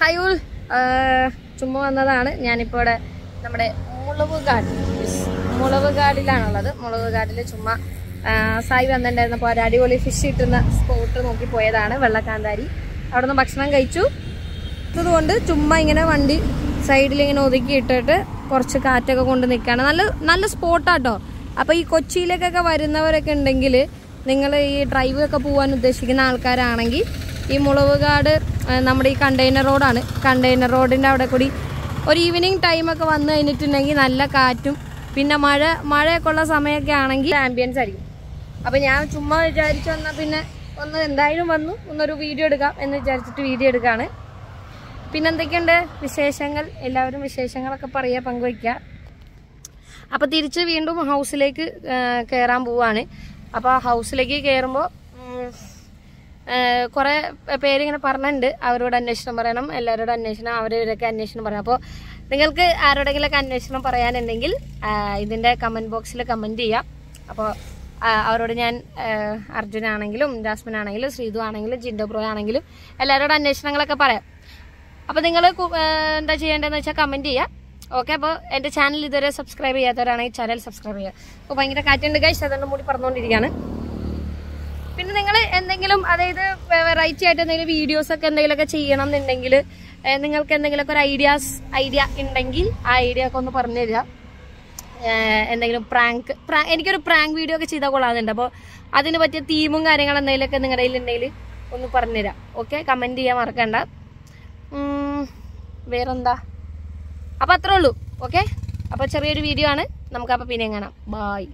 High ചുമ്മാ വന്നതാണ്. ഞാനിപ്പോൾ ഇവിടെ നമ്മുടെ മുളവ് കാടിലാണുള്ളത്. മുളവ് കാടിൽ ചുമ്മാ സായി വന്നിട്ടുണ്ടായിരുന്നപ്പോൾ ഒരു അടിപൊളി ഫിഷ് കിട്ടുന്ന സ്പോട്ട് നോക്കി പോയതാണ്, വെള്ളക്കാന്താരി. അവിടെ നിന്ന് ഭക്ഷണം കഴിച്ചു. അതുകൊണ്ട് ചുമ്മാ ഇങ്ങനെ വണ്ടി സൈഡിൽ ഇങ്ങനെ ഒതുക്കി ഇട്ടിട്ട് കുറച്ച് കാറ്റൊക്കെ കൊണ്ട് നിൽക്കുകയാണ്. നല്ല സ്പോട്ടാട്ടോ. അപ്പോൾ ഈ കൊച്ചിയിലേക്കൊക്കെ വരുന്നവരൊക്കെ ഉണ്ടെങ്കിൽ, നിങ്ങൾ ഈ ഡ്രൈവ് ഒക്കെ പോകാൻ ഉദ്ദേശിക്കുന്ന ആൾക്കാരാണെങ്കിൽ ഈ മുളവുകാട് നമ്മുടെ ഈ കണ്ടെയ്നർ റോഡാണ്. കണ്ടെയ്നർ റോഡിൻ്റെ അവിടെ കൂടി ഒരു ഈവനിങ് ടൈമൊക്കെ വന്നു കഴിഞ്ഞിട്ടുണ്ടെങ്കിൽ നല്ല കാറ്റും പിന്നെ മഴയൊക്കെ ഉള്ള സമയമൊക്കെ ആണെങ്കിൽ ആംബിയൻസ് ആയിരിക്കും. അപ്പോൾ ഞാൻ ചുമ്മാ വിചാരിച്ചു വന്നാൽ പിന്നെ എന്തായാലും ഒന്നൊരു വീഡിയോ എടുക്കാം എന്ന് വിചാരിച്ചിട്ട് വീഡിയോ എടുക്കുകയാണ്. പിന്നെ എന്തൊക്കെയുണ്ട് വിശേഷങ്ങൾ? എല്ലാവരും വിശേഷങ്ങളൊക്കെ പറയുക, പങ്കുവയ്ക്കുക. അപ്പോൾ തിരിച്ച് വീണ്ടും ഹൗസിലേക്ക് കയറാൻ പോവാണ്. അപ്പോൾ ഹൗസിലേക്ക് കയറുമ്പോൾ കുറേ പേരിങ്ങനെ പറഞ്ഞിട്ടുണ്ട് അവരോട് അന്വേഷണം പറയണം, എല്ലാവരോടും അന്വേഷണം, അവരവരൊക്കെ അന്വേഷണം പറയണം. അപ്പോൾ നിങ്ങൾക്ക് ആരോടെങ്കിലൊക്കെ അന്വേഷണം പറയാനുണ്ടെങ്കിൽ ഇതിൻ്റെ കമൻറ്റ് ബോക്സിൽ കമൻറ്റ് ചെയ്യാം. അപ്പോൾ അവരോട് ഞാൻ അർജുനാണെങ്കിലും ജാസ്മിൻ ആണെങ്കിലും ശ്രീതു ആണെങ്കിലും ജിൻഡോ ബ്രോ ആണെങ്കിലും എല്ലാവരോടും അന്വേഷണങ്ങളൊക്കെ പറയാം. അപ്പോൾ നിങ്ങൾ എന്താ ചെയ്യേണ്ടതെന്ന് വെച്ചാൽ കമൻറ്റ് ചെയ്യുക. ഓക്കെ. അപ്പോൾ എൻ്റെ ചാനൽ ഇതുവരെ സബ്സ്ക്രൈബ് ചെയ്യാത്തവരാണെങ്കിൽ ചാനൽ സബ്സ്ക്രൈബ് ചെയ്യുക. അപ്പോൾ ഭയങ്കര കാറ്റുണ്ട് ഗൈസ്, അതുകൊണ്ട് മൂടി പറഞ്ഞുകൊണ്ടിരിക്കുകയാണ്. പിന്നെ നിങ്ങൾ എന്തെങ്കിലും, അതായത് വെറൈറ്റി ആയിട്ട് എന്തെങ്കിലും വീഡിയോസൊക്കെ എന്തെങ്കിലുമൊക്കെ ചെയ്യണം എന്നുണ്ടെങ്കിൽ, നിങ്ങൾക്ക് എന്തെങ്കിലുമൊക്കെ ഒരു ഐഡിയ ഉണ്ടെങ്കിൽ ആ ഐഡിയ ഒക്കെ ഒന്ന് പറഞ്ഞു തരിക. എന്തെങ്കിലും എനിക്കൊരു പ്രാങ്ക് വീഡിയോ ഒക്കെ ചെയ്താൽ കൊള്ളാമെന്നുണ്ട്. അപ്പോൾ അതിന് പറ്റിയ തീമും കാര്യങ്ങളും എന്തെങ്കിലുമൊക്കെ നിങ്ങളുടെ കയ്യിലുണ്ടെങ്കിൽ ഒന്ന് പറഞ്ഞുതരാം. ഓക്കെ, കമൻറ്റ് ചെയ്യാൻ മറക്കണ്ട. വേറെന്താ? അപ്പോൾ അത്രേ ഉള്ളൂ. ഓക്കെ, അപ്പോൾ ചെറിയൊരു വീഡിയോ ആണ്. നമുക്കപ്പോൾ പിന്നെ കാണാം. ബായ്.